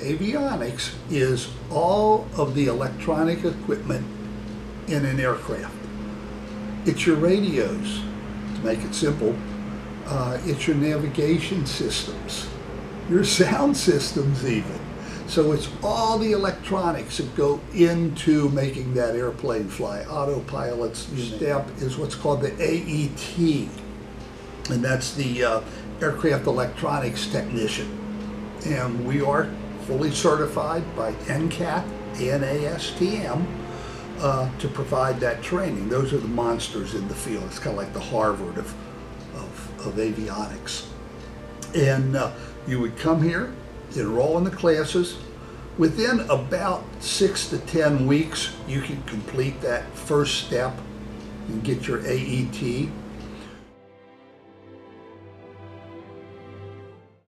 Avionics is all of the electronic equipment in an aircraft. It's your radios, to make it simple. It's your navigation systems, your sound systems even. So it's all the electronics that go into making that airplane fly. Autopilot's step is what's called the AET, and that's the Aircraft Electronics Technician. And we are fully certified by NCAT, ANASTM, to provide that training. Those are the monsters in the field. It's kind of like the Harvard of avionics. And you would come here, enroll in the classes. Within about 6 to 10 weeks, you can complete that first step and get your AET.